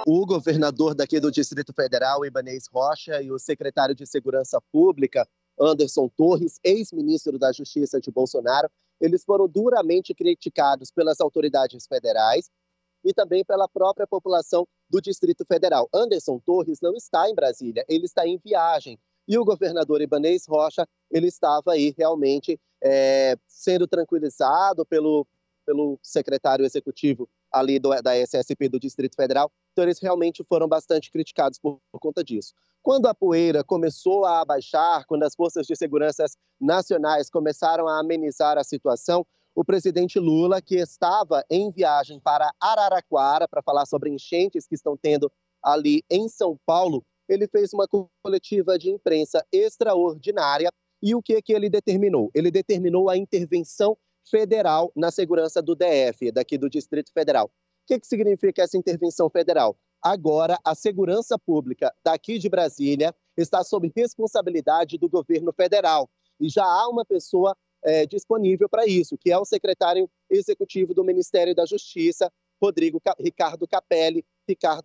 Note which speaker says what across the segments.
Speaker 1: O governador daqui do Distrito Federal, Ibanez Rocha, e o secretário de Segurança Pública, Anderson Torres, ex-ministro da Justiça de Bolsonaro, eles foram duramente criticados pelas autoridades federais e também pela própria população do Distrito Federal. Anderson Torres não está em Brasília, ele está em viagem. E o governador Ibanez Rocha, ele estava aí realmente sendo tranquilizado pelo secretário executivo ali da SSP do Distrito Federal. Então, eles realmente foram bastante criticados por conta disso. Quando a poeira começou a abaixar, quando as forças de segurança nacionais começaram a amenizar a situação, o presidente Lula, que estava em viagem para Araraquara para falar sobre enchentes que estão tendo ali em São Paulo, ele fez uma coletiva de imprensa extraordinária. E o que ele determinou? Ele determinou a intervenção federal na segurança do DF, daqui do Distrito Federal. O que significa essa intervenção federal? Agora, a segurança pública daqui de Brasília está sob responsabilidade do governo federal. E já há uma pessoa disponível para isso, que é o secretário executivo do Ministério da Justiça, Ricardo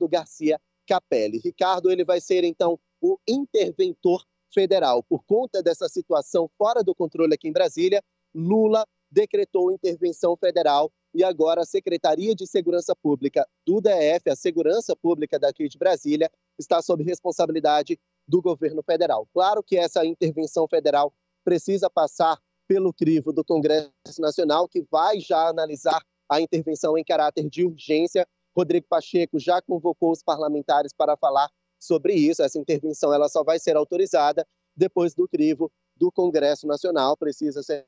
Speaker 1: Garcia Capelli. Ricardo, ele vai ser, então, o interventor federal. Por conta dessa situação fora do controle aqui em Brasília, Lula decretou intervenção federal e agora a Secretaria de Segurança Pública do DF, a Segurança Pública daqui de Brasília, está sob responsabilidade do governo federal. Claro que essa intervenção federal precisa passar pelo crivo do Congresso Nacional, que vai já analisar a intervenção em caráter de urgência. Rodrigo Pacheco já convocou os parlamentares para falar sobre isso. Essa intervenção ela só vai ser autorizada depois do crivo do Congresso Nacional, precisa ser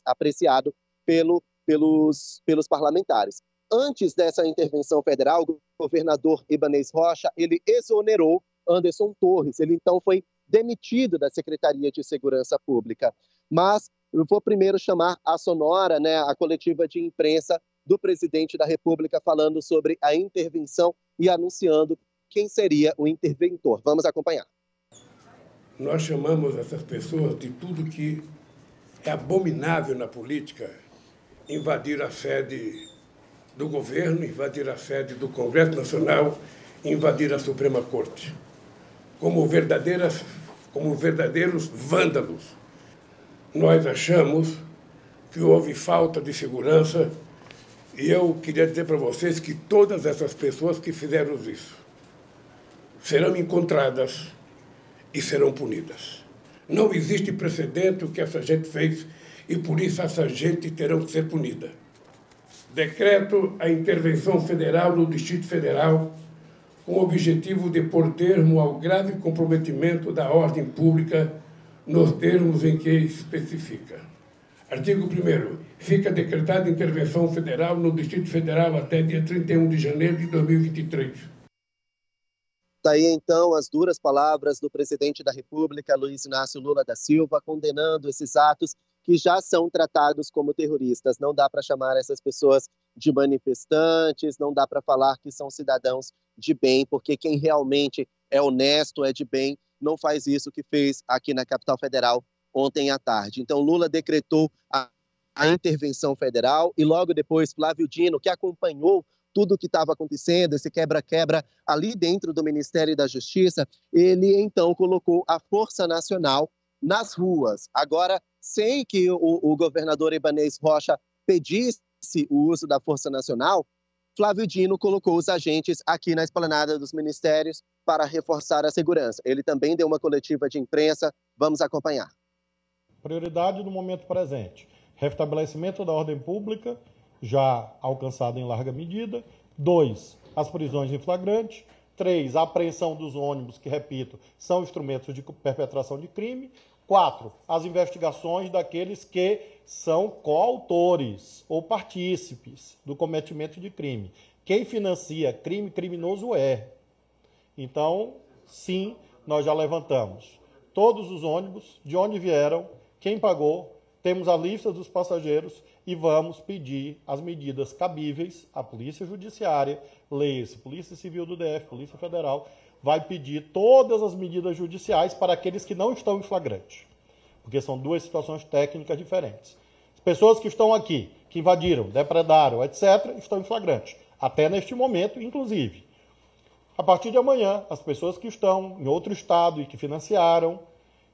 Speaker 1: apreciado pelos parlamentares. Antes dessa intervenção federal, o governador Ibanez Rocha, ele exonerou Anderson Torres. Ele, então, foi demitido da Secretaria de Segurança Pública. Mas eu vou primeiro chamar a sonora, a coletiva de imprensa do presidente da República falando sobre a intervenção e anunciando quem seria o interventor. Vamos acompanhar.
Speaker 2: Nós chamamos essas pessoas de tudo que é abominável na política: invadir a sede do governo, invadir a sede do Congresso Nacional, invadir a Suprema Corte, como verdadeiros vândalos. Nós achamos que houve falta de segurança e eu queria dizer para vocês que todas essas pessoas que fizeram isso serão encontradas e serão punidas. Não existe precedente o que essa gente fez e por isso essa gente terá que ser punida. Decreto a intervenção federal no Distrito Federal com o objetivo de pôr termo ao grave comprometimento da ordem pública nos termos em que especifica. Artigo 1º. Fica decretada intervenção federal no Distrito Federal até dia 31 de janeiro de 2023.
Speaker 1: Daí, então, as duras palavras do presidente da República, Luiz Inácio Lula da Silva, condenando esses atos que já são tratados como terroristas. Não dá para chamar essas pessoas de manifestantes, não dá para falar que são cidadãos de bem, porque quem realmente é honesto, é de bem, não faz isso que fez aqui na capital federal ontem à tarde. Então, Lula decretou a intervenção federal e logo depois Flávio Dino, que acompanhou tudo o que estava acontecendo, esse quebra-quebra ali dentro do Ministério da Justiça, ele então colocou a Força Nacional nas ruas. Agora, sem que o governador Ibanez Rocha pedisse o uso da Força Nacional, Flávio Dino colocou os agentes aqui na esplanada dos ministérios para reforçar a segurança. Ele também deu uma coletiva de imprensa, vamos acompanhar.
Speaker 3: Prioridade no momento presente: restabelecimento da ordem pública, já alcançado em larga medida. 2, as prisões em flagrante. 3, a apreensão dos ônibus, que, repito, são instrumentos de perpetração de crime. 4, as investigações daqueles que são coautores ou partícipes do cometimento de crime. Quem financia crime criminoso é. Então, sim, nós já levantamos todos os ônibus, de onde vieram, quem pagou, temos a lista dos passageiros e vamos pedir as medidas cabíveis à Polícia Judiciária, leia-se Polícia Civil do DF, Polícia Federal, vai pedir todas as medidas judiciais para aqueles que não estão em flagrante, porque são duas situações técnicas diferentes. As pessoas que estão aqui, que invadiram, depredaram, etc., estão em flagrante, até neste momento, inclusive. A partir de amanhã, as pessoas que estão em outro estado e que financiaram,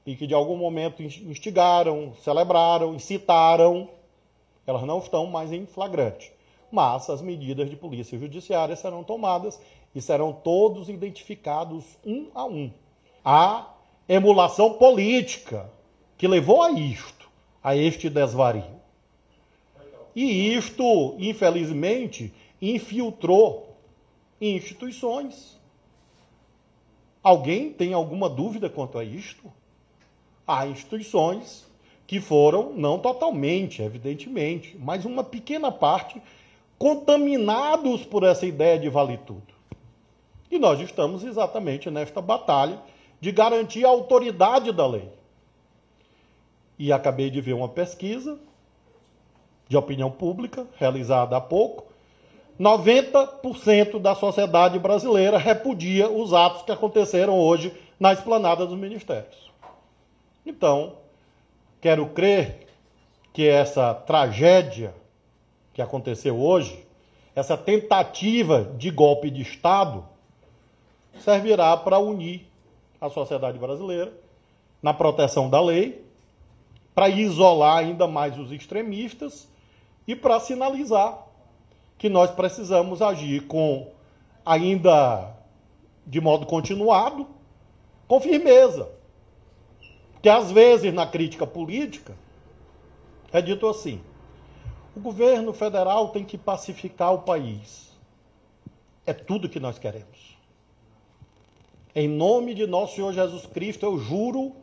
Speaker 3: e que de algum momento instigaram, celebraram, incitaram, elas não estão mais em flagrante. Mas as medidas de polícia judiciária serão tomadas e serão todos identificados um a um. A emulação política que levou a isto, a este desvario. E isto, infelizmente, infiltrou instituições. Alguém tem alguma dúvida quanto a isto? Há instituições que foram, não totalmente, evidentemente, mas uma pequena parte, contaminados por essa ideia de vale tudo. E nós estamos exatamente nesta batalha de garantir a autoridade da lei. E acabei de ver uma pesquisa de opinião pública, realizada há pouco, 90% da sociedade brasileira repudia os atos que aconteceram hoje na esplanada dos ministérios. Então, quero crer que essa tragédia que aconteceu hoje, essa tentativa de golpe de Estado, servirá para unir a sociedade brasileira na proteção da lei, para isolar ainda mais os extremistas e para sinalizar que nós precisamos agir ainda de modo continuado, com firmeza. Porque às vezes na crítica política é dito assim: o governo federal tem que pacificar o país. É tudo que nós queremos. Em nome de nosso Senhor Jesus Cristo, eu juro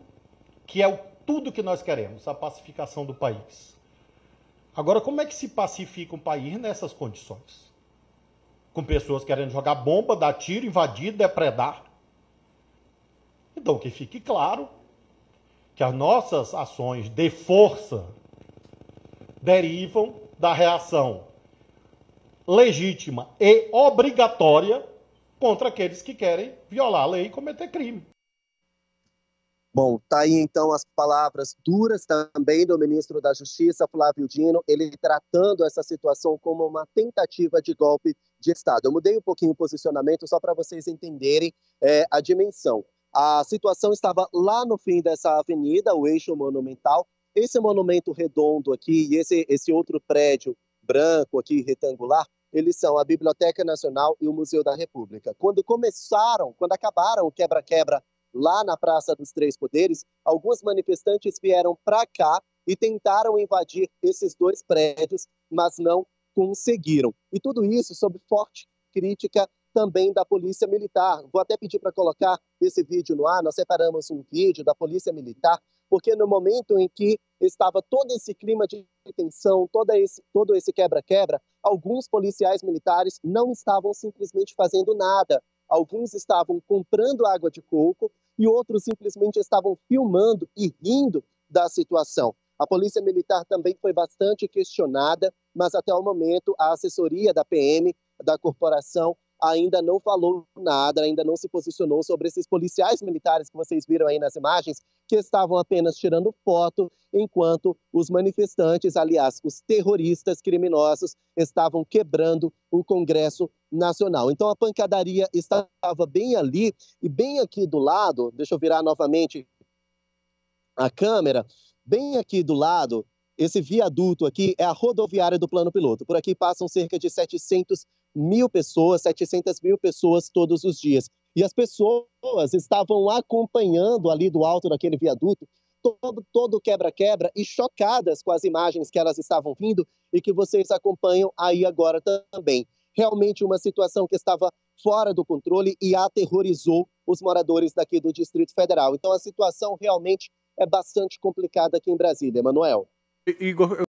Speaker 3: que é tudo que nós queremos, a pacificação do país. Agora, como é que se pacifica um país nessas condições? Com pessoas querendo jogar bomba, dar tiro, invadir, depredar. Então, que fique claro que as nossas ações de força derivam da reação legítima e obrigatória contra aqueles que querem violar a lei e cometer crime.
Speaker 1: Bom, tá aí então as palavras duras também do ministro da Justiça, Flávio Dino, ele tratando essa situação como uma tentativa de golpe de Estado. Eu mudei um pouquinho o posicionamento só para vocês entenderem a dimensão. A situação estava lá no fim dessa avenida, o eixo monumental. Esse monumento redondo aqui e esse outro prédio branco aqui, retangular, eles são a Biblioteca Nacional e o Museu da República. Quando acabaram o quebra-quebra lá na Praça dos Três Poderes, alguns manifestantes vieram para cá e tentaram invadir esses dois prédios, mas não conseguiram. E tudo isso sob forte crítica também da Polícia Militar. Vou até pedir para colocar esse vídeo no ar. Nós separamos um vídeo da Polícia Militar, porque no momento em que estava todo esse clima de tensão, todo esse quebra-quebra, alguns policiais militares não estavam simplesmente fazendo nada. Alguns estavam comprando água de coco e outros simplesmente estavam filmando e rindo da situação. A Polícia Militar também foi bastante questionada, mas até o momento a assessoria da PM, da corporação, ainda não falou nada, ainda não se posicionou sobre esses policiais militares que vocês viram aí nas imagens, que estavam apenas tirando foto, enquanto os manifestantes, aliás, os terroristas criminosos, estavam quebrando o Congresso Nacional. Então a pancadaria estava bem ali e bem aqui do lado, deixa eu virar novamente a câmera, bem aqui do lado, esse viaduto aqui é a rodoviária do Plano Piloto. Por aqui passam cerca de 700 mil pessoas todos os dias. E as pessoas estavam acompanhando ali do alto daquele viaduto todo quebra-quebra e chocadas com as imagens que elas estavam vindo e que vocês acompanham aí agora também. Realmente uma situação que estava fora do controle e aterrorizou os moradores daqui do Distrito Federal. Então a situação realmente é bastante complicada aqui em Brasília, Emanuel.
Speaker 4: Igor,